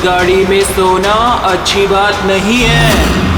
गाड़ी में सोना अच्छी बात नहीं है।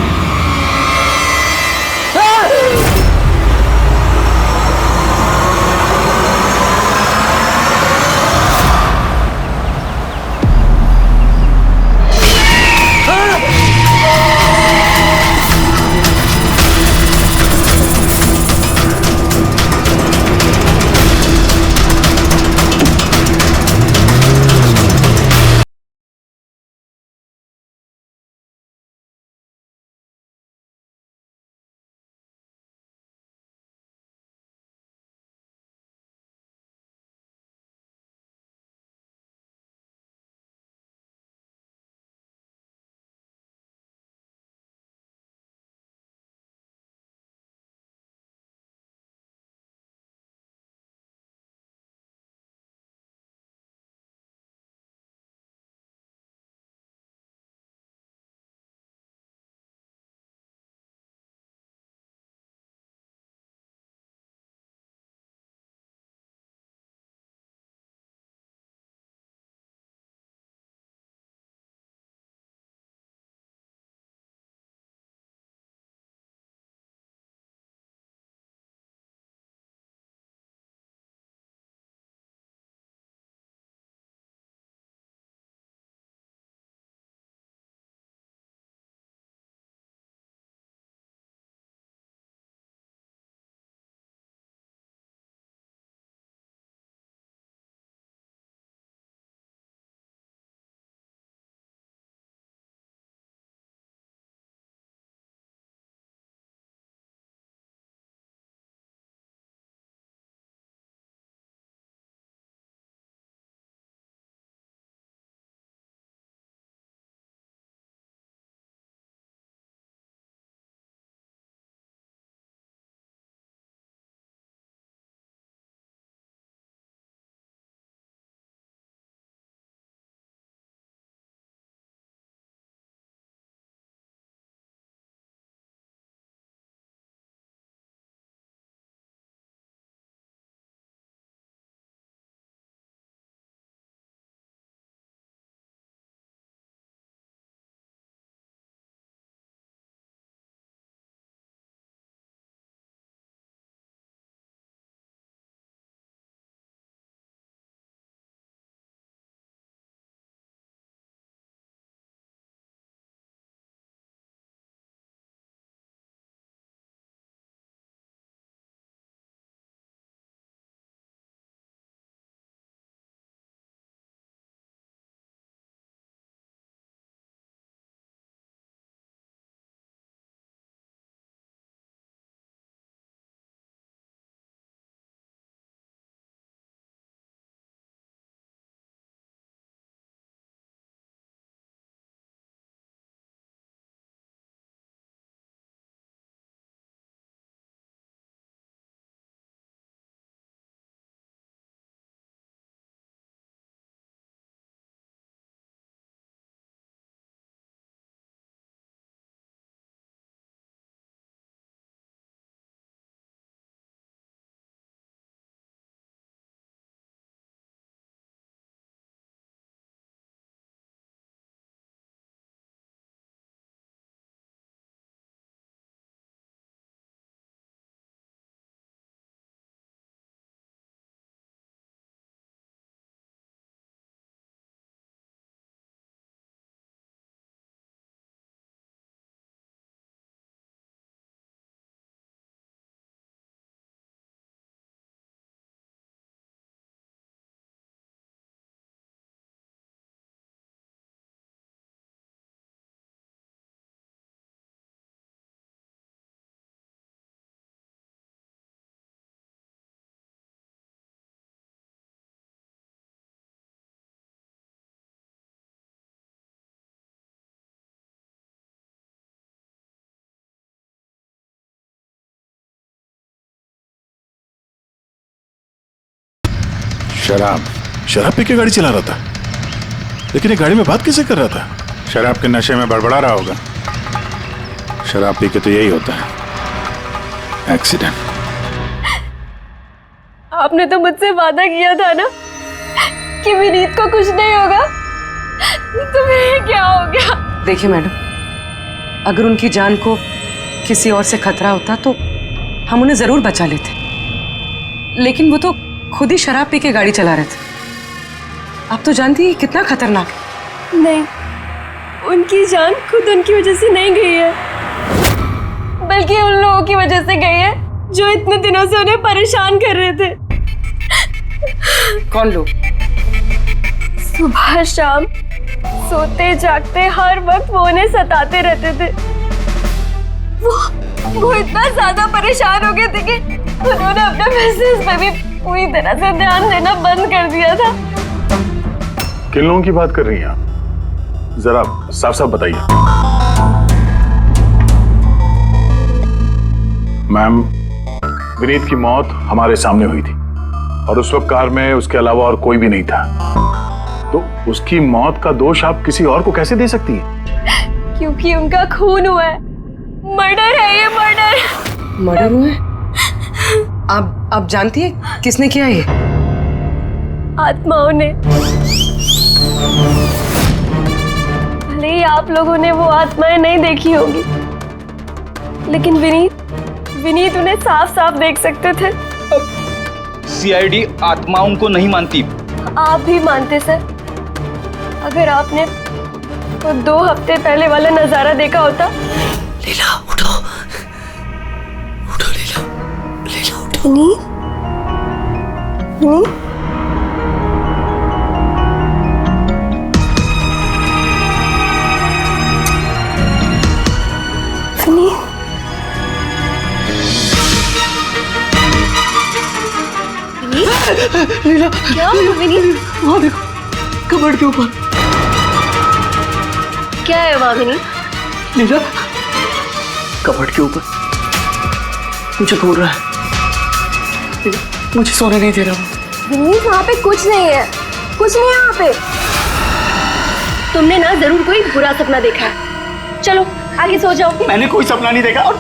शराब शराब पी के गाड़ी चला रहा था, लेकिन ये गाड़ी में बात कैसे कर रहा था? शराब के नशे में बड़बड़ा रहा होगा। शराब पी के तो यही होता है, एक्सीडेंट। आपने तो मुझसे वादा किया था ना कि विनीत को कुछ नहीं होगा। तुम्हें क्या हो गया? देखिए मैडम, अगर उनकी जान को किसी और से खतरा होता तो हम उन्हें जरूर बचा लेते, लेकिन वो तो खुद ही शराब पी के गाड़ी चला रहे थे। आप तो जानती हैं कितना खतरनाक है। नहीं, उनकी जान खुद उनकी वजह से नहीं गई है, बल्कि उन लोगों की वजह से गई है जो इतने दिनों से उन्हें परेशान कर रहे थे। कौन लोग? सुबह शाम सोते जागते हर वक्त वो उन्हें सताते रहते थे। वो इतना ज्यादा परेशान हो गए थे कि उन्होंने अपने बिजनेस पे भी पूरी तरह से ध्यान देना बंद कर दिया था। किन लोगों की बात कर रही हैं आप? जरा साफ साफ बताइए। मैम, विनीत की मौत हमारे सामने हुई थी और उस वक्त कार में उसके अलावा और कोई भी नहीं था, तो उसकी मौत का दोष आप किसी और को कैसे दे सकती हैं? क्योंकि उनका खून हुआ है। मर्डर है ये, मर्डर। मर्डर हुआ है? आप जानती है किसने किया ये? आत्माओं ने। भले ही आप लोगों ने वो आत्माएं नहीं देखी होगी, लेकिन विनीत उन्हें साफ साफ देख सकते थे। सीआईडी आत्माओं को नहीं मानती। आप भी मानते सर। अगर आपने वो 2 हफ्ते पहले वाला नजारा देखा होता। लीला उठो, उठो लीला, लीला उठो। विनीत, लीला, क्या हुआ विनीत? वहाँ देखो, कबर्ड के ऊपर। क्या है वहाँ विनीत? लीला, कबर्ड के ऊपर मुझे घूर रहा है। लीला, मुझे सोने नहीं दे रहा। विनीत, वहाँ पे कुछ नहीं है, कुछ नहीं है वहाँ पे। तुमने ना जरूर कोई बुरा सपना देखा है। चलो आगे सो जाओ। मैंने कोई सपना नहीं देखा और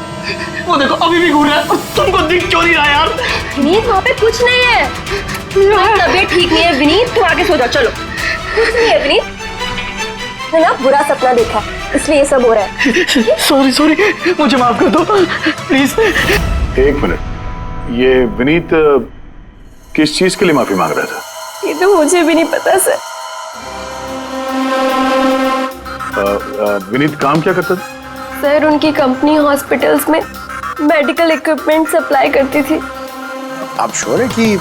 वो देखो अभी भी घूर रहा है और तुमको दिख क्यों नहीं रहा यार? विनीत, वहाँ पे कुछ नहीं है। तुम्हारी तबीयत ठीक नहीं है विनीत, तुम आगे सो जाओ। चलो, कुछ नहीं है विनीत, है ना बुरा सपना देखा इसलिए ये सब हो रहा है। सॉरी, मुझे माफ कर दो प्लीज। एक मिनट, ये विनीत किस चीज के लिए माफी मांग रहा था? ये तो मुझे भी नहीं पता सर। विनीत काम क्या करता था? सर, उनकी कंपनी हॉस्पिटल्स में मेडिकल इक्विपमेंट सप्लाई करती थी। आप श्योर है कि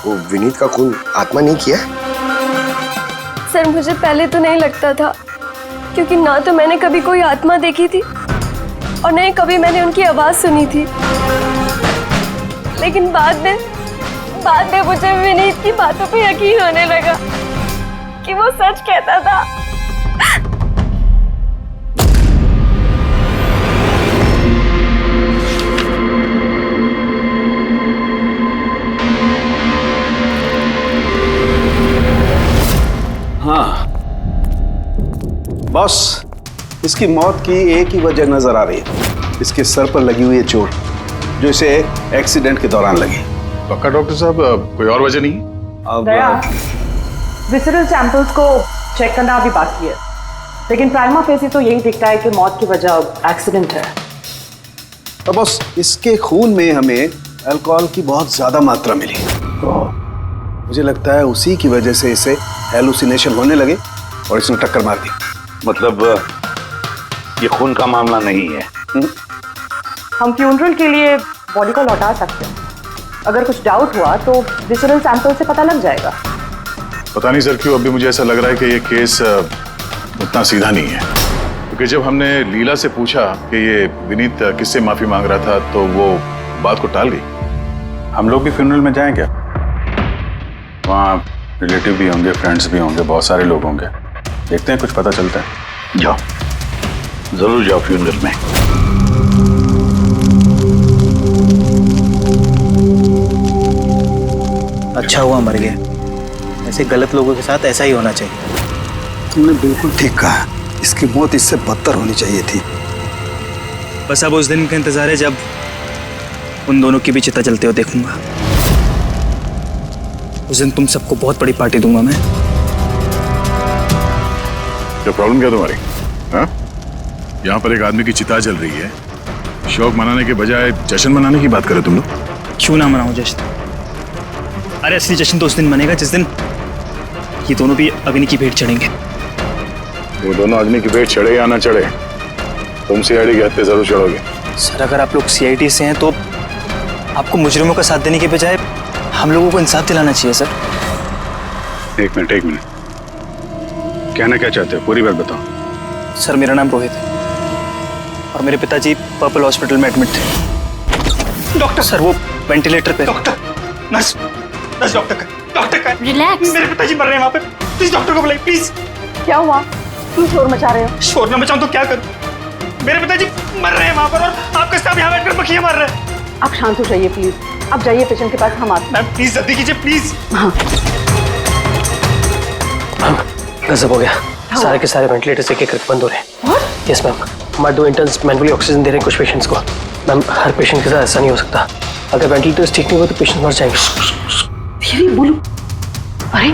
वो विनीत का खून आत्मा नहीं किया? सर, मुझे पहले तो नहीं लगता था, क्योंकि ना तो मैंने कभी कोई आत्मा देखी थी और न ही कभी मैंने उनकी आवाज सुनी थी। लेकिन बाद में मुझे विनीत की बातों पे यकीन होने लगा कि वो सच कहता था। हाँ बॉस, इसकी मौत की एक ही वजह नजर आ रही है, इसके सर पर लगी हुई है चोट जो इसे एक्सीडेंट के दौरान लगी। पक्का डॉक्टर साहब, कोई और वजह नहीं? अब विसरल सैंपल्स को चेक करना अभी बाकी है, लेकिन प्राइमा फेसी तो यही दिखता है कि मौत की वजह एक्सीडेंट है। तो बॉस, इसके खून में हमें अल्कोहल की बहुत ज्यादा मात्रा मिली, मुझे लगता है उसी की वजह से इसे हेलुसिनेशन होने लगे और इसने टक्कर मार दी। मतलब ये खून का मामला नहीं है। हम फ्यूनरल के लिए बॉडी को लौटा सकते हैं। अगर कुछ डाउट हुआ तो विसरल सैंपल से पता लग जाएगा। पता नहीं सर क्यों अभी मुझे ऐसा लग रहा है कि ये केस उतना सीधा नहीं है, क्योंकि जब हमने लीला से पूछा कि ये विनीत किससे माफी मांग रहा था तो वो बात को टाल गई। हम लोग भी फ्यूनरल में जाएं क्या? वहाँ रिलेटिव भी होंगे, फ्रेंड्स भी होंगे, बहुत सारे लोग होंगे, देखते हैं कुछ पता चलता है। जाओ, जरूर जाओ फ्यूनरल में। अच्छा हुआ मर गया, ऐसे गलत लोगों के साथ ऐसा ही होना चाहिए। तुमने बिल्कुल ठीक कहा, इसकी मौत इससे बदतर होनी चाहिए थी। बस अब उस दिन का इंतजार है जब उन दोनों की भी चिता जलते हुए देखूंगा। उस दिन तुम सबको बहुत बड़ी पार्टी दूंगा मैं। क्या प्रॉब्लम क्या तुम्हारी? हाँ? यहाँ पर एक आदमी की चिता जल रही है, शौक मनाने के बजाय जश्न मनाने की बात करो तुम लोग। क्यों ना मनाऊं जश्न? अरे असली जश्न तो उस दिन मनेगा जिस दिन ये दोनों भी अग्नि की भेंट चढ़ेंगे। वो दोनों अग्नि की भेंट चढ़े या ना चढ़े, तुम सीआईडी के हत्थे जरूर चढ़ोगे। सर अगर आप लोग सीआईडी से हैं तो आपको मुजरिमों का साथ देने के बजाय हम लोगों को इंसाफ दिलाना चाहिए सर। एक मिनट, कहना क्या चाहते हो, पूरी बात बताओ। सर मेरा नाम रोहित है और मेरे पिताजी पर्पल हॉस्पिटल में एडमिट थे। डॉक्टर सर वो वेंटिलेटर पे। डॉक्टर, नर्स डॉक्टर का रिलैक्स। मेरे पिताजी मर रहे हैं वहाँ पे, प्लीज डॉक्टर को बुलाइए प्लीज। क्या हुआ? क्यों शोर मचा रहे हो? शोर न मचाऊं तो क्या करूं? मेरे पिताजी मर रहे हैं वहाँ पर और आपका स्टाफ यहाँ बैठकर मक्खियाँ मार रहे हैं। आप शांत हो जाइए प्लीज, आप जाइए पेशेंट के पास, हम आते हैं। मैम प्लीज जल्दी कीजिए प्लीज। हाँ गजब हो गया, सारे के सारे वेंटिलेटर्स एक एक बंद हो रहे हैं। यस मैम, हमारे 2 इंटर्न्स मैनुअली ऑक्सीजन दे रहे हैं कुछ पेशेंट्स को। मैम हर पेशेंट के साथ ऐसा नहीं हो सकता, अगर वेंटिलेटर्स ठीक नहीं हुए तो पेशेंट मर जाएंगे। धीरे बोलो। अरे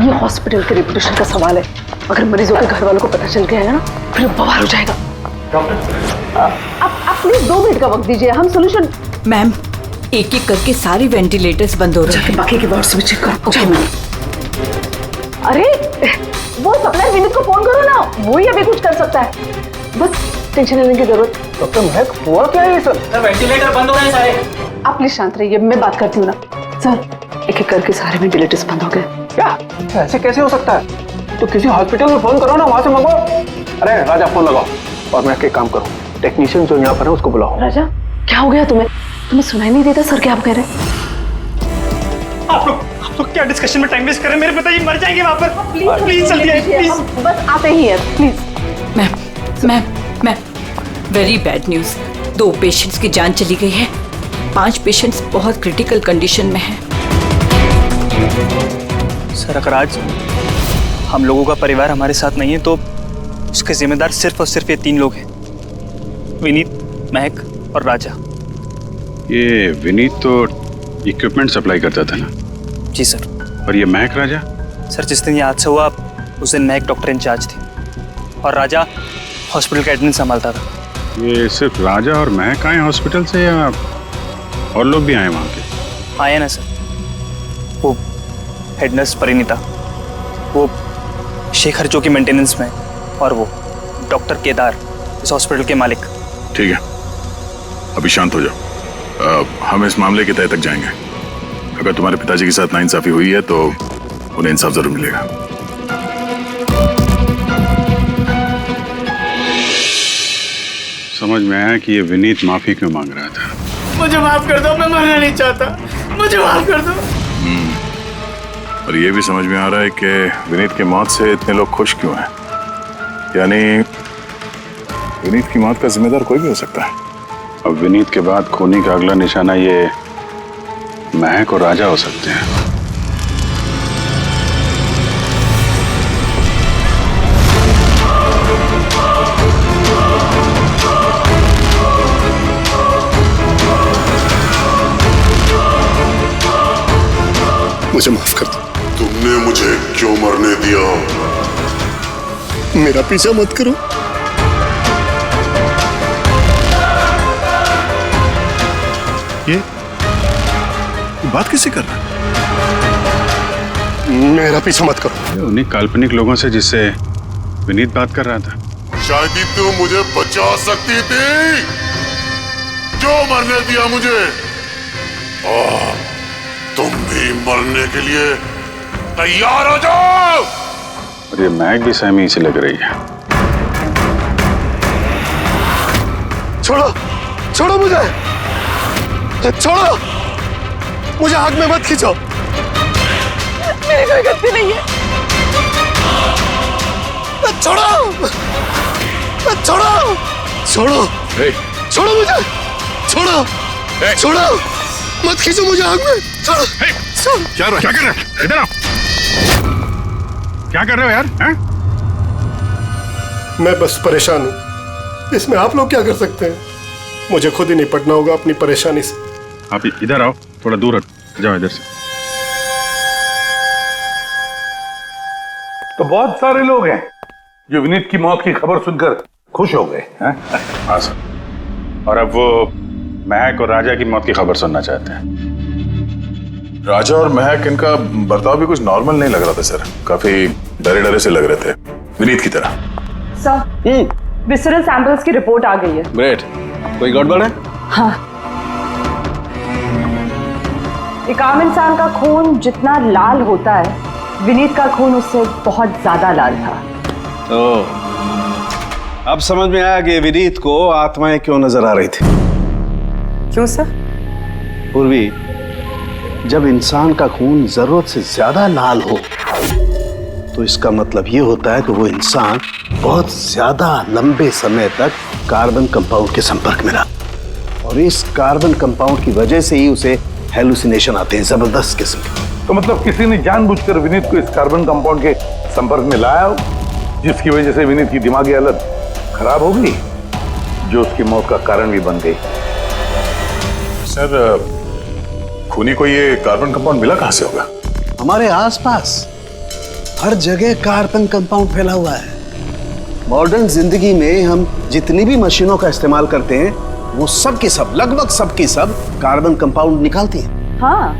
ये हॉस्पिटल के रेपुटेशन का सवाल है, अगर मरीजों के घर वालों को पता चल गया है ना फिर बवाल हो जाएगा। आप प्लीज 2 मिनट का वक्त दीजिए, हम सोल्यूशन। मैम एक एक करके सारे वेंटिलेटर्स बंद हो रहे हैं। बाकी के वार्ड्स में चेक करो। Okay ma'am. अरे वो सप्लाई विनीत को फोन करो ना, वो ही अभी कुछ कर सकता है। बस टेंशन लेने की जरूरत। डॉक्टर महक हुआ क्या है सर? वेंटिलेटर बंद हो रहे हैं सारे। आप प्लीज शांत रहिए, मैं बात करती हूँ ना। सर एक एक करके सारे वेंटिलेटर्स बंद हो गए। क्या ऐसे कैसे हो सकता है? तो किसी हॉस्पिटल में फोन करो ना, वहां से मंगवाओ। अरे राजा फोन लगाओ और मैं एक काम करूँ, टेक्नीशियन जो यहाँ पर है उसको बुलाओ। राजा क्या हो गया तुम्हें सुनाई नहीं देता सर क्या आप कह रहे हैं? आप लोग क्या डिस्कशन में टाइम वेस्ट कर रहे हैं? मेरे पिताजी मर जाएंगे वहाँ पर। प्लीज जल्दी आइए प्लीज। हम बस आते ही हैं please. Ma'am very bad news, 2 patients की जान चली गई है, 5 पेशेंट्स बहुत क्रिटिकल कंडीशन में हैं। सर अगर आज हम लोगों का परिवार हमारे साथ नहीं है तो उसके जिम्मेदार सिर्फ और सिर्फ ये 3 लोग हैं, विनीत, महक और राजा। ये विनीत तो इक्विपमेंट सप्लाई करता था ना? जी सर। और ये महक राजा? सर जिस दिन ये हादसा हुआ उस दिन महक डॉक्टर इंचार्ज थी और राजा हॉस्पिटल का एडमिन संभालता था। ये सिर्फ राजा और महक आए हॉस्पिटल से या और लोग भी आए वहाँ के? आए ना सर, वो हेड नर्स परिणीता, वो शेखर जो कि मेंटेनेंस में है, और वो डॉक्टर केदार इस हॉस्पिटल के मालिक। ठीक है, अभी शांत हो जाओ। हम इस मामले के तह तक जाएंगे। अगर तुम्हारे पिताजी के साथ नाइंसाफी हुई है तो उन्हें इंसाफ जरूर मिलेगा। समझ में आया कि ये विनीत माफी क्यों मांग रहा था। मुझे माफ कर दो, मैं मरना नहीं चाहता, मुझे माफ कर दो। और ये भी समझ में आ रहा है कि विनीत की मौत से इतने लोग खुश क्यों हैं। यानी विनीत की मौत का जिम्मेदार कोई भी हो सकता है। अब विनीत के बाद खूनी का अगला निशाना ये महक और राजा हो सकते हैं। मुझे माफ कर दो। तुमने मुझे क्यों मरने दिया? मेरा पीछा मत करो। ये बात किससे कर रहा है? मेरा पीछा मत करो। उन्हीं काल्पनिक लोगों से जिससे विनीत बात कर रहा था। शायद ही तुम मुझे बचा सकती थी, जो मरने दिया मुझे। तुम भी मरने के लिए तैयार हो जाओ। और ये महक भी सहमी से लग रही है। छोड़ो, छोड़ो मुझे, छोड़ो मुझे, आग में मत खींचो। मेरी कोई गलती नहीं है। छोड़ो, छोड़ो, छोड़ो, छोड़ो मुझे, छोड़ो, छोड़ो, मत खींचो मुझे आग में। छोड़ो। क्या कर रहे हो? इधर आओ। क्या कर रहे हो यार? हैं? मैं बस परेशान हूँ, इसमें आप लोग क्या कर सकते हैं? मुझे खुद ही निपटना होगा अपनी परेशानी से। आप इधर आओ, थोड़ा दूर हट जाओ इधर से। तो बहुत सारे लोग हैं, जो विनीत की मौत की खबर सुनकर खुश हो गए हैं? हाँ सर। और अब वो महक और राजा की मौत की खबर सुनना चाहते हैं। राजा और महक, इनका बर्ताव भी कुछ नॉर्मल नहीं लग रहा था सर। काफी डरे डरे से लग रहे थे, विनीत की तरह। सर, विसरल सैंपल्स की रिपोर्ट आ गई है। ग्रेट। कोई गड़बड़ है? हाँ, एक आम इंसान का खून जितना लाल होता है, विनीत का खून उससे बहुत ज्यादा लाल था। अब समझ में आया कि विनीत को आत्माएं क्यों नजर आ रही थी। क्यों सर? पूर्वी, जब इंसान का खून जरूरत से ज्यादा लाल हो तो इसका मतलब ये होता है कि वो इंसान बहुत ज्यादा लंबे समय तक कार्बन कंपाउंड के संपर्क में रहा और इस कार्बन कंपाउंड की वजह से ही उसे हेलुसिनेशन आते हैं, जबरदस्त किस्म के। तो मतलब किसी ने जानबूझकर विनीत को इस कार्बन कंपाउंड के संपर्क में लाया हो, जिसकी वजह से विनीत की दिमागी हालत खराब हो गई, जो उसकी मौत का कारण भी बन गई। सर, खूनी को ये कार्बन कंपाउंड मिला कहां से होगा? हमारे आसपास हर जगह कार्बन कंपाउंड फैला हुआ है। मॉडर्न जिंदगी में हम जितनी भी मशीनों का इस्तेमाल करते हैं, वो सब की सब, लगभग सब की सब कार्बन कंपाउंड निकालती हैं। हाँ,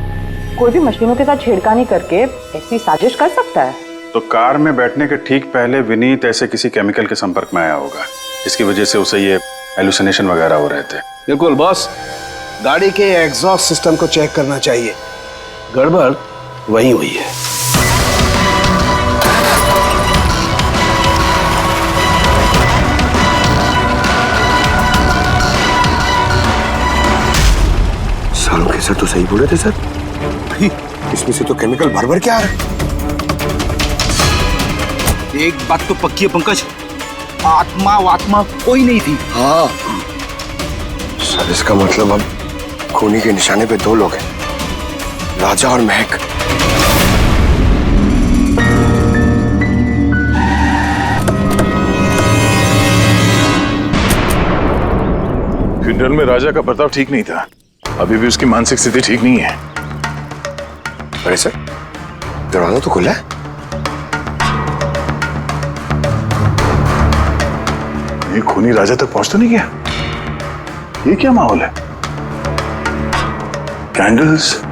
कोई भी मशीनों के साथ छेड़खानी करके ऐसी साजिश कर सकता है। तो कार में बैठने के ठीक पहले विनीत ऐसे किसी केमिकल के संपर्क में आया होगा, इसकी वजह से उसे ये हेलुसिनेशन वगैरह हो रहे थे। बिल्कुल बॉस, गाड़ी के एग्जॉस्ट सिस्टम को चेक करना चाहिए। गड़बड़ वहीं हुई है। सालों के सर तो सही बोले थे सर। भाई, इसमें से तो केमिकल भर भर के आ रहा है। एक बात तो पक्की है पंकज, आत्मा कोई नहीं थी। हाँ सर, इसका मतलब अब खूनी के निशाने पे दो लोग हैं, राजा और महक। फ्यूनरल में राजा का बर्ताव ठीक नहीं था, अभी भी उसकी मानसिक स्थिति ठीक नहीं है। अरे सर, दरवाजा तो खुला है। ये खूनी राजा तक पहुंच तो नहीं गया? ये क्या माहौल है? कैंडल्स,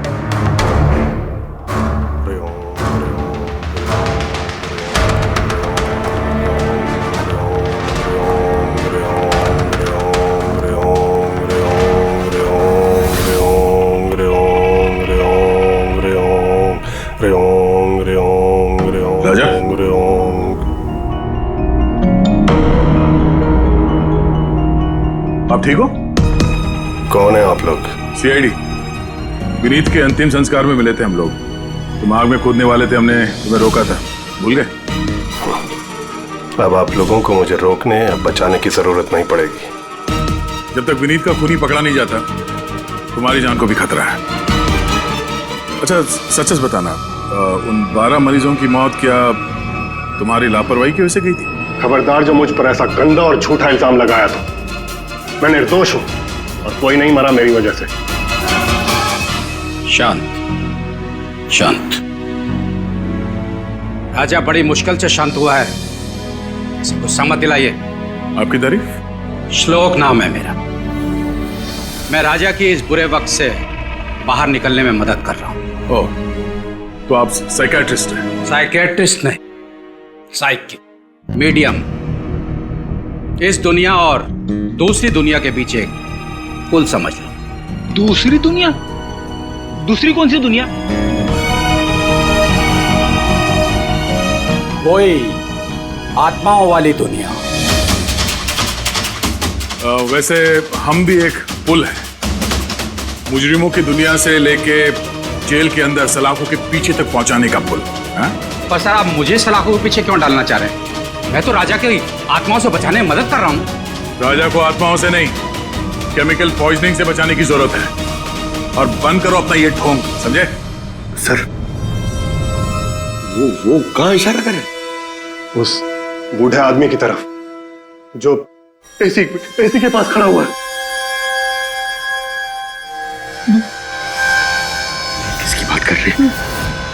राजा, आप ठीक हो? कौन है आप लोग? सीआईडी। विनीत के अंतिम संस्कार में मिले थे हम लोग। तुम आग में कूदने वाले थे, हमने तुम्हें रोका था, भूल गए? अब आप लोगों को मुझे रोकने या बचाने की जरूरत नहीं पड़ेगी। जब तक विनीत का खूनी पकड़ा नहीं जाता, तुम्हारी जान को भी खतरा है। अच्छा, सच सच बताना, उन 12 मरीजों की मौत क्या तुम्हारी लापरवाही की वजह से गई थी? खबरदार, जो मुझ पर ऐसा गंदा और झूठा इल्जाम लगाया था। मैं निर्दोष हूं और कोई नहीं मरा मेरी वजह से। शांत शांत। राजा बड़ी मुश्किल से शांत हुआ है, इसे गुस्सा मत दिलाइए। आपकी तारीफ? श्लोक नाम है मेरा। मैं राजा की इस बुरे वक्त से बाहर निकलने में मदद कर रहा हूं। ओह, तो आप साइकियाट्रिस्ट हैं? साइकियाट्रिस्ट नहीं, साइकिक, मीडियम। इस दुनिया और दूसरी दुनिया के बीच एक पुल समझ लो। दूसरी दुनिया? दूसरी कौन सी दुनिया? वही आत्माओं वाली दुनिया। वैसे हम भी एक पुल है, मुजरिमों की दुनिया से लेके जेल के अंदर सलाखों के पीछे तक पहुंचाने का पुल। पर सर, आप मुझे सलाखों के पीछे क्यों डालना चाह रहे हैं? मैं तो राजा की आत्माओं से बचाने में मदद कर रहा हूं। राजा को आत्माओं से नहीं, केमिकल पॉइजनिंग से बचाने की जरूरत है। और बंद करो अपना ये ढोंग, समझे? सर, वो कहां इशारा कर रहे? उस बूढ़े आदमी की तरफ जो एसी के पास खड़ा हुआ है। किसकी बात कर रहे हैं?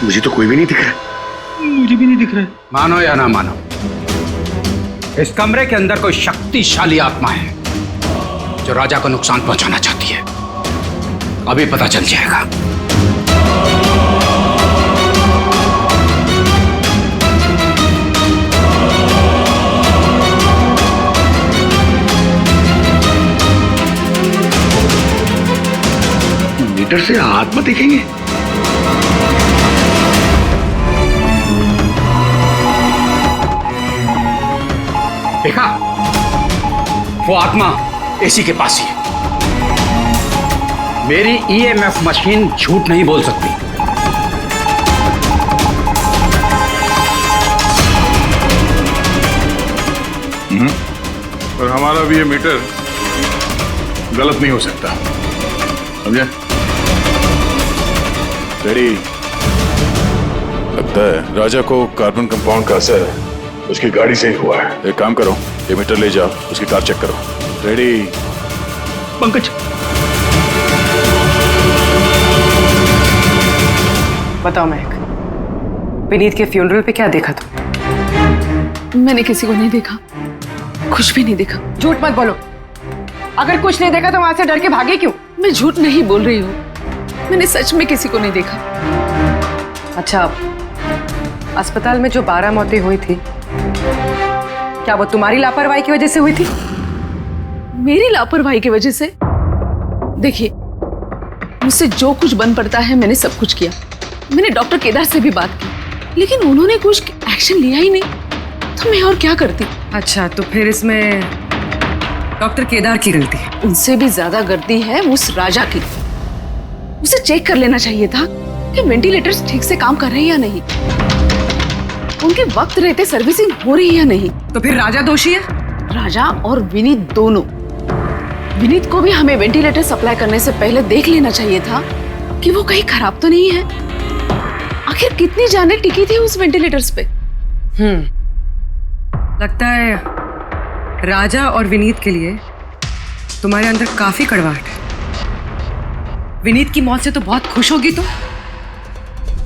मुझे तो कोई भी नहीं दिख रहा। मुझे भी नहीं दिख रहा है। मानो या ना मानो, इस कमरे के अंदर कोई शक्तिशाली आत्मा है जो राजा को नुकसान पहुंचाना चाहती है। अभी पता चल जाएगा। मीटर से आत्मा देखेंगे? देखा, वो आत्मा एसी के पास ही है। मेरी ईएमएफ मशीन झूठ नहीं बोल सकती। और हमारा भी ये मीटर गलत नहीं हो सकता, समझे? डैडी, लगता है राजा को कार्बन कंपाउंड का असर उसकी गाड़ी से ही हुआ है। एक काम करो, ये मीटर ले जाओ, उसकी कार चेक करो। डैडी। पंकज, बताओ महक, विनीत के फ्यूनरल पे क्या देखा तुम? मैंने किसी को नहीं देखा, कुछ भी नहीं देखा। झूठ मत बोलो। अगर कुछ नहीं देखा तो वहां से डर के भागे क्यों? मैं झूठ नहीं बोल रही हूँ, मैंने सच में किसी को नहीं देखा। अच्छा, अस्पताल में जो 12 मौतें हुई थी, क्या वो तुम्हारी लापरवाही की वजह से हुई थी? मेरी लापरवाही की वजह से? देखिए, मुझसे जो कुछ बन पड़ता है मैंने सब कुछ किया। मैंने डॉक्टर केदार से भी बात की, लेकिन उन्होंने कुछ एक्शन लिया ही नहीं, तो मैं और क्या करती। अच्छा, तो फिर इसमें डॉक्टर केदार की गलती है? उनसे भी ज्यादा गलती है उस राजा की। उसे चेक कर लेना चाहिए था कि वेंटिलेटर्स ठीक से काम कर रहे हैं या नहीं, उनके वक्त रहते सर्विसिंग हो रही है या नहीं। तो फिर राजा दोषी है? राजा और विनीत दोनों। विनीत को भी हमें वेंटिलेटर सप्लाई करने से पहले देख लेना चाहिए था कि वो कहीं खराब तो नहीं है। आखिर कितनी जानें टिकी थी उस वेंटिलेटर्स पे। लगता है राजा और विनीत के लिए तुम्हारे अंदर काफी कड़वाहट है। विनीत की मौत से तो बहुत खुश होगी तुम।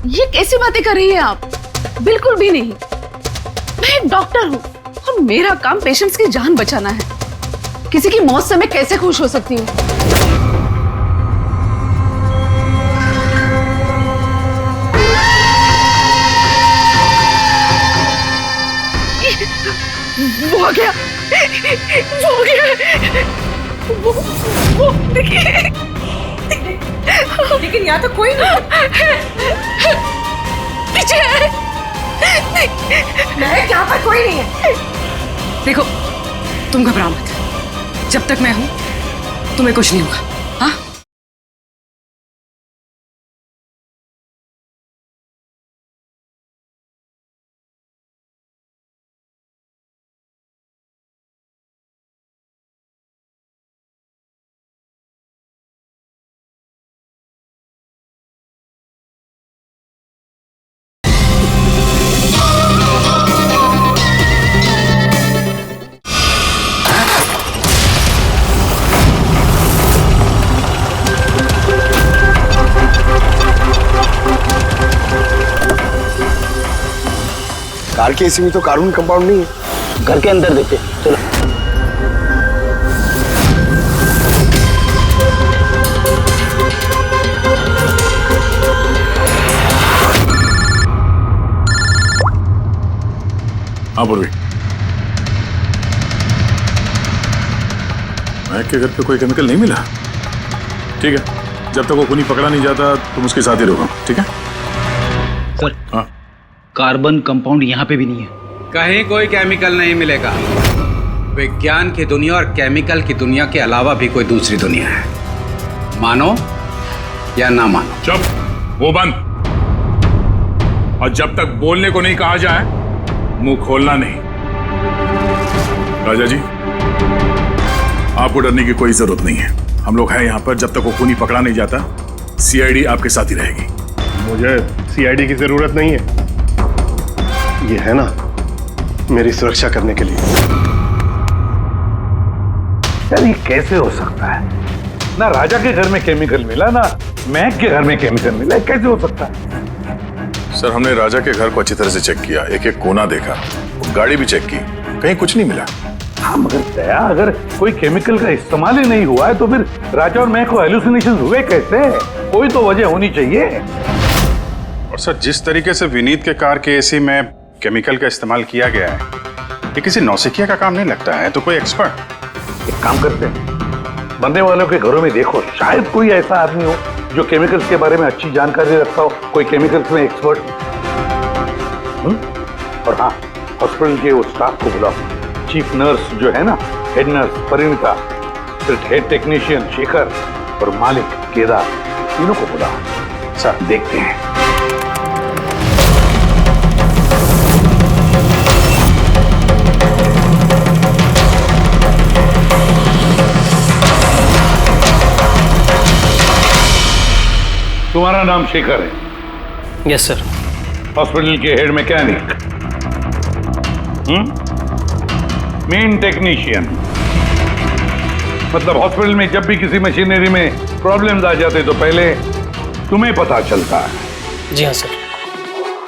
ये कैसी बातें कर रही हैं आप? बिल्कुल भी नहीं। मैं एक डॉक्टर हूँ और मेरा काम पेशेंट्स की जान बचाना है। किसी की मौत से मैं कैसे खुश हो सकती हूँ? वो आ गया, वो आ गया, वो देखिए। लेकिन यहाँ तो कोई नहीं। पीछे है। मैं यहाँ पर कोई नहीं है। देखो, तुम घबराओ मत। जब तक मैं हूं तुम्हें कुछ नहीं होगा। हाँ, कार के एसी में तो कार्बन कंपाउंड नहीं है। घर के अंदर देखते, चलो। हाँ पूर्वी, महक के घर पे कोई केमिकल नहीं मिला? ठीक है, जब तक वो खूनी पकड़ा नहीं जाता तुम उसके साथ ही रहो, ठीक है? सर, हाँ, कार्बन कंपाउंड यहाँ पे भी नहीं है। कहीं कोई केमिकल नहीं मिलेगा। विज्ञान की दुनिया और केमिकल की दुनिया के अलावा भी कोई दूसरी दुनिया है, मानो या ना मानो। चुप, वो बंद। और जब तक बोलने को नहीं कहा जाए मुंह खोलना नहीं। राजा जी, आपको डरने की कोई जरूरत नहीं है। हम लोग हैं यहाँ पर। जब तक वो खूनी पकड़ा नहीं जाता सीआईडी आपके साथ ही रहेगी। मुझे सीआईडी की जरूरत नहीं है, ये है ना मेरी सुरक्षा करने के लिए। यार, ये कैसे हो सकता है? ना राजा के घर में केमिकल मिला, ना महक के घर में केमिकल मिला, कैसे हो सकता है? सर, हमने राजा के घर को अच्छी तरह से चेक किया, एक एक कोना देखा, गाड़ी भी चेक की, कहीं कुछ नहीं मिला। हाँ मगर दया, अगर कोई केमिकल का इस्तेमाल ही नहीं हुआ है तो फिर राजा और मैं को हेलुसिनेशन हुए कैसे? कोई तो वजह होनी चाहिए। और सर, जिस तरीके से विनीत के कार के एसी में केमिकल का इस्तेमाल किया गया है, ये किसी नौसिखिया का काम नहीं लगता है। तो कोई एक्सपर्ट। एक काम करते हैं, बनने वालों के घरों में देखो, शायद कोई ऐसा आदमी हो जो केमिकल्स के बारे में अच्छी जानकारी रखता हो, कोई केमिकल्स में एक्सपर्ट। और हाँ, हॉस्पिटल के उस स्टाफ को बुलाओ, चीफ नर्स जो है ना, हेड नर्स परिणीता, फिर हेड टेक्नीशियन शेखर और मालिक केदार, तीनों को बुलाओ। सर देखते हैं। तुम्हारा नाम शेखर है? Yes sir. हॉस्पिटल के हेड मैकेनिक, मेन टेक्नीशियन, मतलब हॉस्पिटल में जब भी किसी मशीनरी में प्रॉब्लम्स आ जाते तो पहले तुम्हें पता चलता है। जी हाँ सर।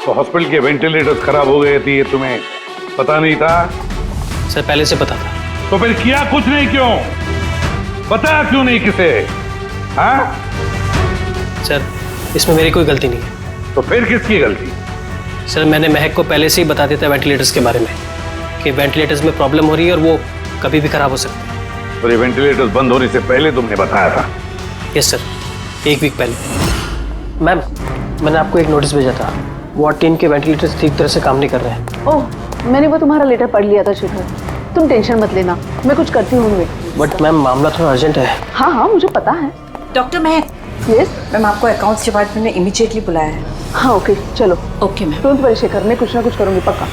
तो हॉस्पिटल के वेंटिलेटर्स खराब हो गए थे, ये तुम्हें पता नहीं था? सर पहले से पता था। तो फिर किया कुछ नहीं क्यों? बताया क्यों नहीं किसे? हाँ सर इसमें मेरी कोई गलती नहीं है। तो फिर किसकी गलती? सर मैंने महक को पहले से ही बता दिया था वेंटिलेटर्स के बारे में, कि वेंटिलेटर्स में प्रॉब्लम हो रही है और वो कभी भी खराब हो सकते हैं। और ये वेंटिलेटर्स बंद होने से पहले तुमने बताया था? यस सर, 1 वीक पहले। मैम मैंने आपको एक नोटिस भेजा था, वार्ड 3 के वेंटिलेटर्स ठीक तरह से काम नहीं कर रहे हैं। ओह, मैंने वो तुम्हारा लेटर पढ़ लिया था शेखर, तुम टेंशन मत लेना, मैं कुछ करती हूँ। बट मैम मामला थोड़ा अर्जेंट है। हाँ हाँ मुझे पता है। डॉक्टर महक। यस मैम, आपको अकाउंट्स डिपार्टमेंट ने इमीडिएटली बुलाया है। हाँ ओके चलो। Okay ma'am. Don't worry Shekhar, मैं कुछ ना कुछ करूँगी पक्का।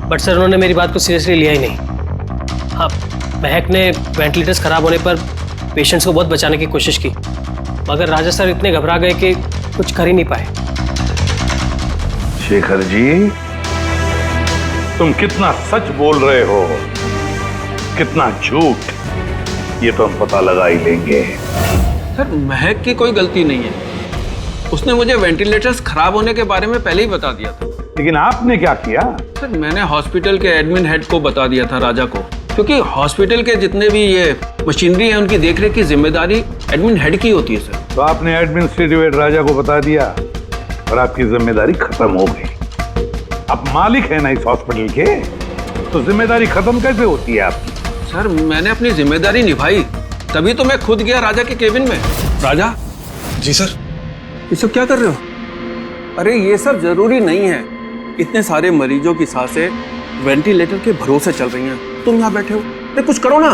बट सर उन्होंने मेरी बात को सीरियसली लिया ही नहीं। हाँ, महक ने वेंटिलेटर्स खराब होने पर पेशेंट्स को बहुत बचाने की कोशिश की, मगर राजा सर इतने घबरा गए कि कुछ कर ही नहीं पाए। शेखर जी, तुम कितना सच बोल रहे हो, कितना झूठ, ये तो हम पता लगा ही लेंगे। सर महक की कोई गलती नहीं है, उसने मुझे वेंटिलेटर्स खराब होने के बारे में पहले ही बता दिया था। लेकिन आपने क्या किया? सर मैंने हॉस्पिटल के एडमिन हेड को बता दिया था, राजा को, क्योंकि हॉस्पिटल के जितने भी ये मशीनरी है उनकी देखरेख की जिम्मेदारी एडमिन हेड की होती है सर। तो आपने एडमिनिस्ट्रेटिव हेड राजा को बता दिया और आपकी जिम्मेदारी खत्म हो गई। आप मालिक है ना इस हॉस्पिटल के, तो जिम्मेदारी खत्म कैसे होती है आपकी? सर मैंने अपनी जिम्मेदारी निभाई, तभी तो मैं खुद गया राजा के केबिन में। राजा। जी सर। ये सब क्या कर रहे हो? अरे ये सब जरूरी नहीं है, इतने सारे मरीजों की सांसें वेंटिलेटर के भरोसे चल रही हैं, तुम यहाँ बैठे हो, अरे कुछ करो ना।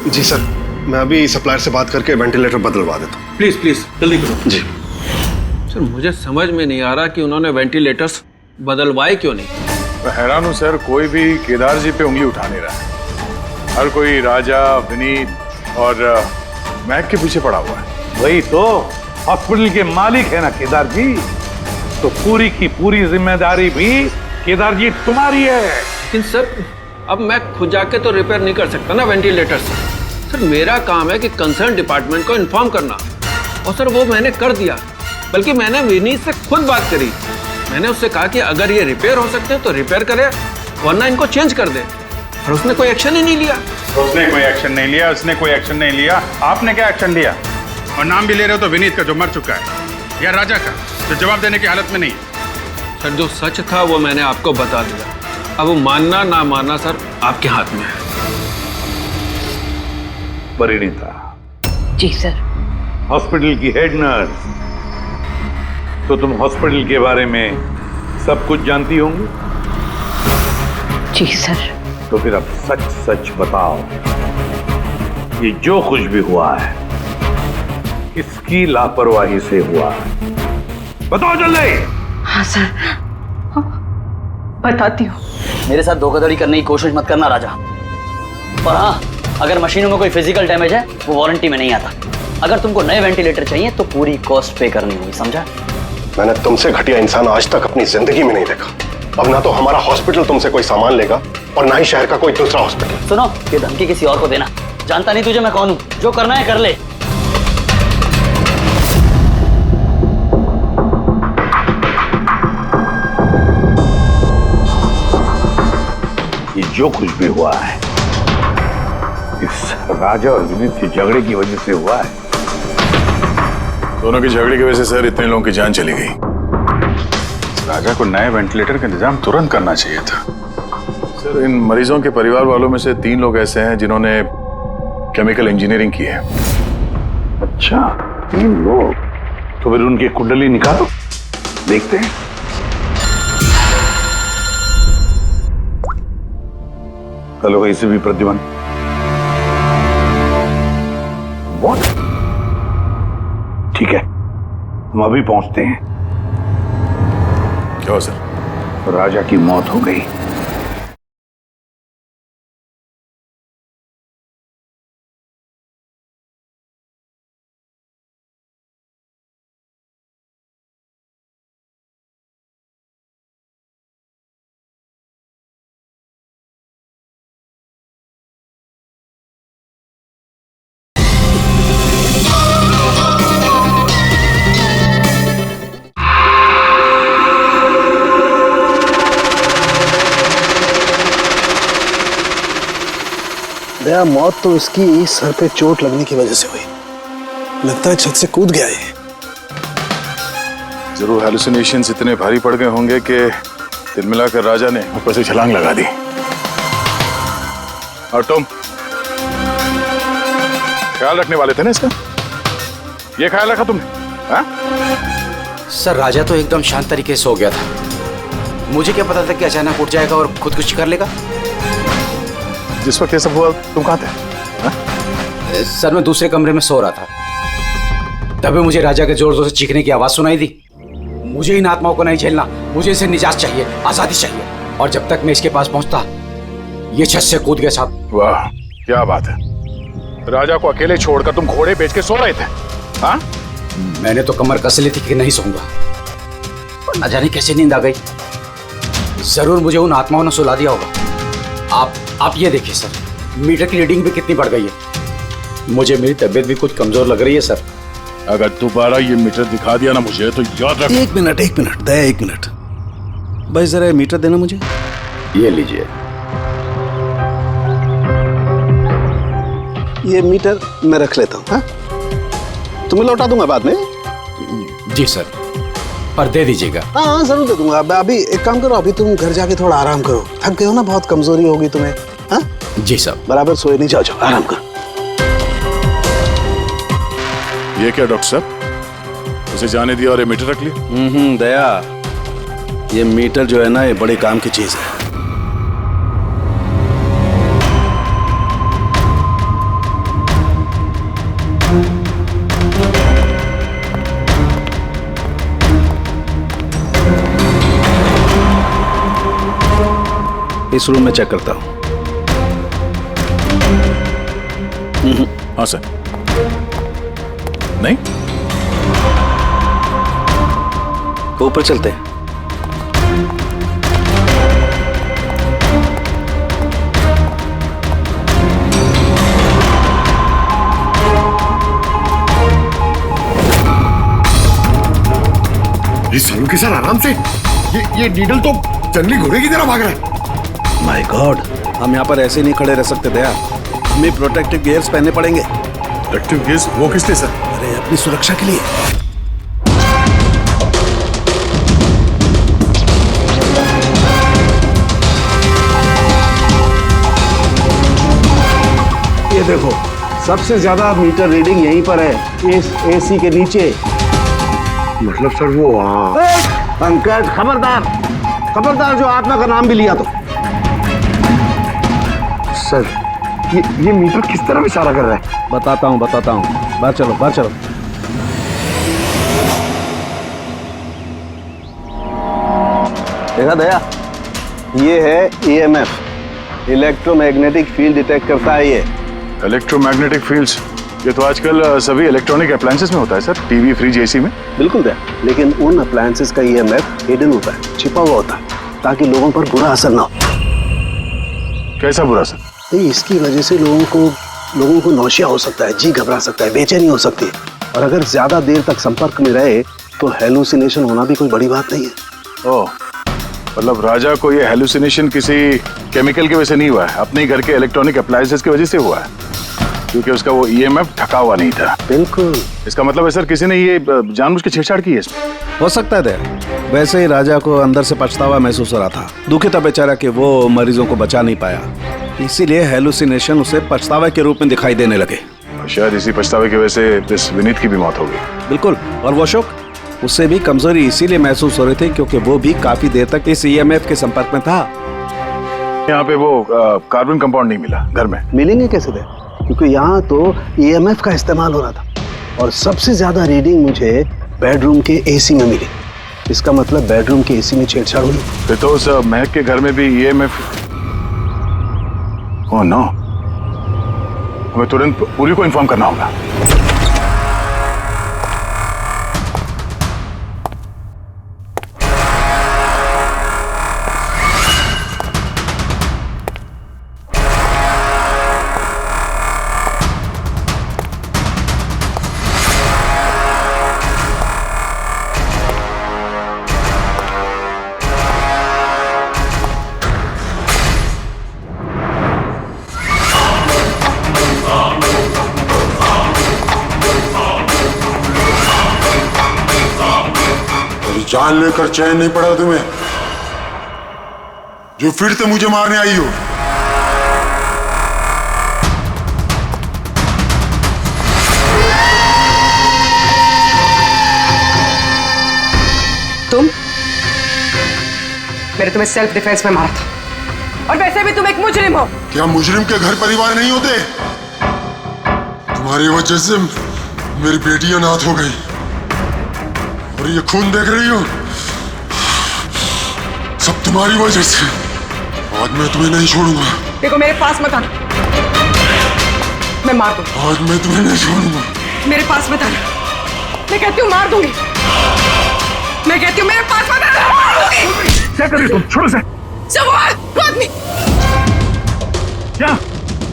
जी सर, मैं अभी सप्लायर से बात करके वेंटिलेटर बदलवा देता हूँ। प्लीज प्लीज जल्दी करो। जी सर मुझे समझ में नहीं आ रहा कि उन्होंने वेंटिलेटर्स बदलवाए क्यों नहीं। मैं हैरान हूँ सर, कोई भी केदार जी पे उंगली उठा नहीं रहा है। हर कोई राजा, विनीत और महक के पीछे पड़ा हुआ है। वही तो, हॉस्पिटल के मालिक है ना केदार जी, तो पूरी की पूरी जिम्मेदारी भी केदार जी तुम्हारी है। लेकिन सर अब मैं खुद जाके तो रिपेयर नहीं कर सकता ना वेंटिलेटर्स। सर मेरा काम है कि कंसर्न डिपार्टमेंट को इन्फॉर्म करना, और सर वो मैंने कर दिया। बल्कि मैंने विनीत से खुद बात करी, मैंने उससे कहा कि अगर ये रिपेयर हो सकते हैं तो रिपेयर करे, वरना इनको चेंज कर दे, और उसने कोई एक्शन ही नहीं लिया। उसने कोई एक्शन नहीं लिया, उसने कोई एक्शन नहीं लिया। आपने क्या एक्शन लिया? और नाम भी ले रहे हो तो विनीत का जो मर चुका है, या राजा का जो जवाब देने की हालत में नहीं है। सर जो सच था वो मैंने आपको बता दिया, अब मानना ना मानना सर आपके हाथ में है। परिणीता। जी सर। हॉस्पिटल की हेड नर्स, तो तुम हॉस्पिटल के बारे में सब कुछ जानती होंगी? जी सर। तो फिर अब सच सच बताओ, ये जो कुछ भी हुआ है इसकी लापरवाही से हुआ है, बताओ जल्दी। हाँ सर, बताती हूँ। मेरे साथ धोखाधड़ी करने की कोशिश मत करना राजा। और हाँ, अगर मशीनों में कोई फिजिकल डैमेज है वो वारंटी में नहीं आता। अगर तुमको नए वेंटिलेटर चाहिए तो पूरी कॉस्ट पे करनी होगी, समझा? मैंने तुमसे घटिया इंसान आज तक अपनी जिंदगी में नहीं देखा। अब ना तो हमारा हॉस्पिटल तुमसे कोई सामान लेगा और ना ही शहर का कोई दूसरा हॉस्पिटल। सुनो, ये धमकी किसी और को देना, जानता नहीं तुझे मैं कौन हूँ, जो करना है कर ले। ये जो कुछ भी हुआ है इस राजा और विनीत के झगड़े की वजह से हुआ है। दोनों के झगड़े की वजह से सर इतने लोगों की जान चली गई। राजा को नए वेंटिलेटर का इंतजाम तुरंत करना चाहिए था। सर इन मरीजों के परिवार वालों में से 3 लोग ऐसे हैं जिन्होंने केमिकल इंजीनियरिंग की है। अच्छा 3 लोग, तो फिर उनकी कुंडली निकालो, देखते हैं। Hello ACP Pradyuman. What? ठीक है, हम अभी पहुंचते हैं। क्या सर? राजा की मौत हो गई। दया, मौत तो इसकी सर पे चोट लगने की वजह से हुई। लगता है छत से कूद गया ये। जरूर हेलुसिनेशंस इतने भारी पड़ गए होंगे कि दिल मिलाकर राजा ने ऊपर से छलांग लगा दी। और तुम ख्याल रखने वाले थे ना इसका? ये ख्याल रखा तुमने? हाँ? सर राजा तो एकदम शांत तरीके से सो गया था। मुझे क्या पता था कि अचानक उठ जाएगा और खुदकुशी कर लेगा। जिस वक्त ये सब हुआ तुम कहाँ थे? हाँ? सर मैं दूसरे कमरे में सो रहा था, तभी मुझे राजा के जोर जोर से चीखने की आवाज सुनाई दी। मुझे इन आत्माओं को नहीं झेलना, मुझे इसे निजात चाहिए, आजादी चाहिए। और जब तक मैं इसके पास पहुंचता ये छत से कूद गया साहब। वाह क्या बात है, राजा को अकेले छोड़कर तुम घोड़े बेच के सो रहे थे? हाँ? मैंने तो कमर कस ली थी कि नहीं सोऊंगा, पर न जाने कैसे नींद आ गई। जरूर मुझे उन आत्माओं ने सुला दिया होगा। आप ये देखिए सर, मीटर की रीडिंग भी कितनी बढ़ गई है। मुझे मेरी तबीयत भी कुछ कमजोर लग रही है सर। अगर दोबारा ये मीटर दिखा दिया ना मुझे तो याद रख। एक मिनट दया, एक मिनट भाई, जरा मीटर देना मुझे। ये लीजिए। ये मीटर मैं रख लेता हूँ। हाँ? तुम्हें लौटा दूंगा बाद में। जी सर, पर दे दीजिएगा। हाँ जरूर दे दूंगा। अभी एक काम करो, अभी तुम घर जाके थोड़ा आराम करो। थक गए हो ना, बहुत कमजोरी होगी तुम्हें। हाँ? जी सर। बराबर सोए नहीं, जाओ आराम करो। ये क्या डॉक्टर साहब, उसे जाने दिया और ये मीटर रख लिया? दया, ये मीटर जो है ना, ये बड़े काम की चीज है। इस रूम में चेक करता हूं। हाँ सर। नहीं, ऊपर चलते हैं। इस के सर आराम से, ये नीडल तो जंगली घोड़े की तरह भाग रहा है। माय गॉड, हम यहाँ पर ऐसे नहीं खड़े रह सकते दया, हमें प्रोटेक्टिव गियर्स पहनने पड़ेंगे। Protective gears? वो किस लिए सर? अरे अपनी सुरक्षा के लिए। ये देखो, सबसे ज्यादा मीटर रीडिंग यहीं पर है, इस एसी के नीचे। मतलब सर वो वहाँ। पंकज खबरदार, जो आत्मा का नाम भी लिया तो। सर ये मीटर किस तरफ इशारा कर रहा है? बताता हूँ। बाहर चलो। देखा दया, ये है EMF, इलेक्ट्रोमैग्नेटिक फील्ड डिटेक्ट करता है ये। इलेक्ट्रोमैग्नेटिक फील्ड्स, ये तो आजकल सभी इलेक्ट्रॉनिक अप्लायंसेस में होता है सर, टीवी, फ्रिज, एसी में। बिल्कुल दया, लेकिन उन अप्लायंसेस का EMF हिडन होता है, छिपा हुआ होता है, ताकि लोगों पर बुरा असर ना हो। कैसा बुरा असर? इसकी वजह से लोगों को नौशिया हो सकता है, जी घबरा सकता है, बेचैनी हो सकती है, और अगर ज्यादा देर तक संपर्क में रहे तो हेलुसिनेशन होना भी कोई बड़ी बात नहीं है। ओह, मतलब राजा को ये हेलुसिनेशन किसी केमिकल की वजह से नहीं हुआ है, अपने घर के इलेक्ट्रॉनिक अप्लायंसेस की वजह से हुआ है, क्योंकि उसका वो ईएमएफ ढका हुआ नहीं था। बिल्कुल। इसका मतलब है सर किसी ने ये जानबूझ के छेड़छाड़ की है इसमें। हो सकता है दया। वैसे ही राजा को अंदर से पछतावा महसूस हो रहा था, दुखी था बेचारा कि वो मरीजों को बचा नहीं पाया, इसीलिए हेलुसिनेशन उसे पछतावे के रूप में दिखाई देने लगे। शायद इसी पछतावे की वजह से इस विनीत की भी मौत हो गई। बिल्कुल। और वो अशोक, उससे भी कमजोरी इसीलिए महसूस हो रही थी क्योंकि वो भी काफी देर तक इस ईएमएफ के संपर्क में था। यहाँ पे वो कार्बन कंपाउंड नहीं मिला घर में। मिलेंगे कैसे थे? क्योंकि यहाँ तो ईएमएफ का इस्तेमाल हो रहा था और सबसे ज्यादा रीडिंग मुझे बेडरूम के एसी में मिली। इसका मतलब बेडरूम के एसी में छेड़छाड़ हुई। फिर तो उस महक के घर में भी ईएमएफ। ओह नो, हमें तुरंत पूरी को इन्फॉर्म करना होगा। जान लेकर चैन नहीं पड़ा तुम्हें, जो फिर से मुझे मारने आई हो। तुम? मैंने तुम्हें सेल्फ डिफेंस में मारा था और वैसे भी तुम एक मुजरिम हो। क्या मुजरिम के घर परिवार नहीं होते? तुम्हारी वजह से मेरी बेटी अनाथ हो गई और ये खून देख रही हो, सब तुम्हारी वजह से। आज मैं तुम्हें नहीं छोड़ूंगा। देखो मेरे पास मत आना, मैं मार दूंगा। आज मैं तुम्हें नहीं छोड़ूंगा। मेरे पास मत आना, मैं कहती हूँ मार दूंगी। मैं कहती हूँ मेरे पास मत आना, मार दूंगी। क्या कर रही तुम? छोड़ो से। सर आदमी क्या?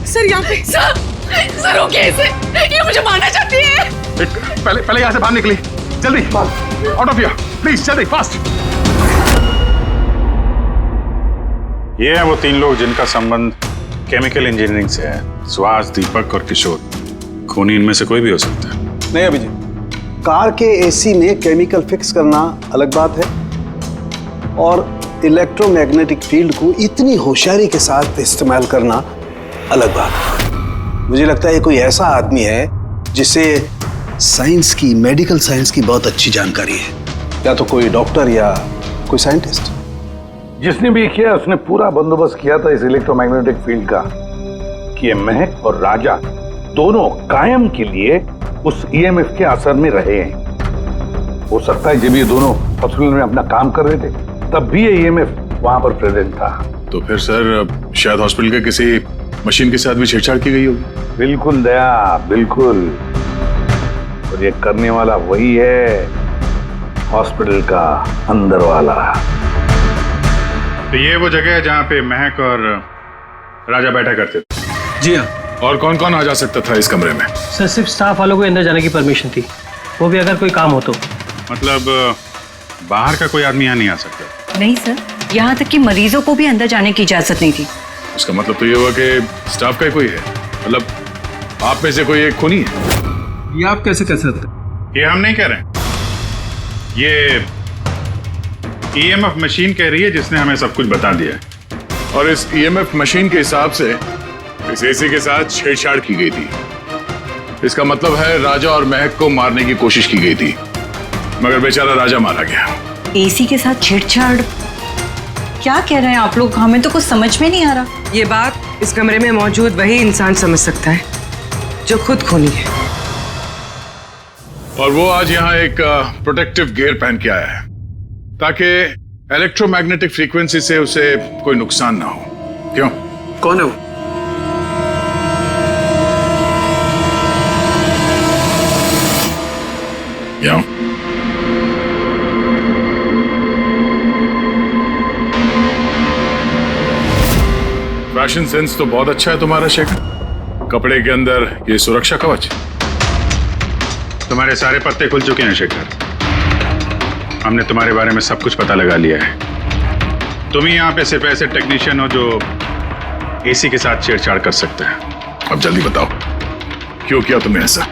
सर यहाँ पे सर रोकिए इसे, ये मुझे मारना चाहती है। पहले यहाँ से बाहर निकली, जल्दी आउट ऑफ हियर प्लीज, जल्दी फास्ट। ये हैं वो 3 लोग जिनका संबंध केमिकल इंजीनियरिंग से है। सुहास, दीपक और किशोर। खूनी इनमें से कोई भी हो सकता है। नहीं अभिजीत, कार के एसी में केमिकल फिक्स करना अलग बात है और इलेक्ट्रोमैग्नेटिक फील्ड को इतनी होशियारी के साथ इस्तेमाल करना अलग बात है। मुझे लगता है ये कोई ऐसा आदमी है जिसे साइंस की, मेडिकल साइंस की बहुत अच्छी जानकारी है, या तो कोई डॉक्टर या कोई साइंटिस्ट। जिसने भी किया उसने पूरा बंदोबस्त किया था इस इलेक्ट्रोमैग्नेटिक फील्ड का कि ये महक और राजा दोनों कायम के लिए उस ईएमएफ के असर में रहे हैं। हो सकता है जब ये दोनों हॉस्पिटल में अपना काम कर रहे थे तब भी ये ईएमएफ वहां पर प्रेजेंट था। तो फिर सर शायद हॉस्पिटल के किसी मशीन के साथ भी छेड़छाड़ की गई होगी। बिल्कुल दया, बिल्कुल। और ये करने वाला वही है, हॉस्पिटल का अंदर वाला। तो ये वो जगह है जहाँ पे महक और राजा बैठा करते थे? जी हाँ। और कौन कौन आ जा सकता था इस कमरे में? सर सिर्फ स्टाफ वालों को अंदर जाने की परमिशन थी, वो भी अगर कोई काम हो तो। मतलब बाहर का कोई आदमी यहाँ नहीं आ सकता? नहीं सर, यहाँ तक कि मरीजों को भी अंदर जाने की इजाजत नहीं थी। उसका मतलब तो ये हुआ कि स्टाफ का ही कोई है, मतलब आप में से कोई एक खूनी है। ये आप कैसे कह सकते हैं? ये हम नहीं कह रहे हैं, ये ईएमएफ मशीन कह रही है जिसने हमें सब कुछ बता दिया है। और इस ईएमएफ मशीन के हिसाब से इस एसी के साथ छेड़छाड़ की गई थी। इसका मतलब है राजा और महक को मारने की कोशिश की गई थी, मगर बेचारा राजा मारा गया। एसी के साथ छेड़छाड़? क्या कह रहे हैं आप लोग? हमें तो कुछ समझ में नहीं आ रहा। ये बात इस कमरे में मौजूद वही इंसान समझ सकता है जो खुद खूनी है। और वो आज यहाँ एक प्रोटेक्टिव गियर पहन के आया है ताकि इलेक्ट्रोमैग्नेटिक फ्रीक्वेंसी से उसे कोई नुकसान ना हो। क्यों? कौन है वो? क्यों? फैशन सेंस तो बहुत अच्छा है तुम्हारा शेखर। कपड़े के अंदर ये सुरक्षा कवच। तुम्हारे सारे पत्ते खुल चुके हैं शेखर। हमने तुम्हारे बारे में सब कुछ पता लगा लिया है। तुम ही यहाँ पे सिर्फ ऐसे टेक्नीशियन हो जो एसी के साथ छेड़छाड़ कर सकते हैं। अब जल्दी बताओ, क्यों किया तुमने ऐसा?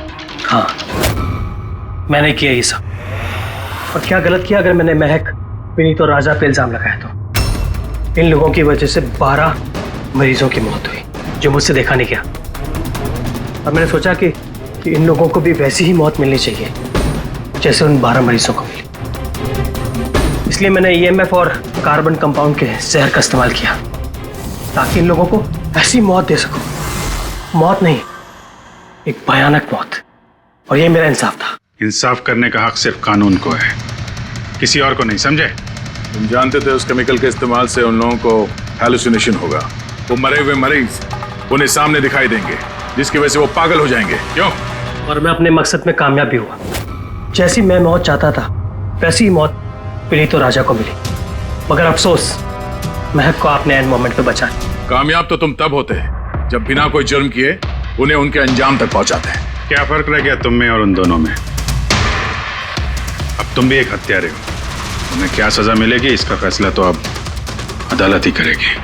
हाँ, मैंने किया ये सब। और क्या गलत किया अगर मैंने महक, विनीत और राजा पे इल्जाम लगाया तो? इन लोगों की वजह से 12 मरीजों की मौत हुई जो मुझसे देखा नहीं गया। और मैंने सोचा कि इन लोगों को भी वैसी ही मौत मिलनी चाहिए जैसे उन 12 मरीजों को मिली। इसलिए मैंने EMF और कार्बन कंपाउंड के जहर का इस्तेमाल किया ताकि इन लोगों को ऐसी मौत दे सकूं। मौत नहीं, एक भयानक मौत। और ये मेरा इंसाफ था। इंसाफ करने का हक सिर्फ कानून को है, किसी और को नहीं, समझे? तुम जानते थे उस केमिकल के इस्तेमाल से उन लोगों को हैलुसिनेशन होगा। वो मरे हुए मरीज उन्हें सामने दिखाई देंगे, जिसकी वजह से वो पागल हो जाएंगे। क्यों? और मैं अपने मकसद में कामयाब भी हुआ। जैसी मैं मौत चाहता था वैसी ही मौत विनीत और राजा को मिली। मगर अफसोस, महक को आपने एंड मोमेंट पे बचा। कामयाब तो तुम तब होते हैं जब बिना कोई जुर्म किए उन्हें उनके अंजाम तक पहुंचाते हैं। क्या फर्क रह गया तुम में और उन दोनों में? अब तुम भी एक हत्यारे हो। तुम्हें क्या सजा मिलेगी इसका फैसला तो अब अदालत ही करेगी।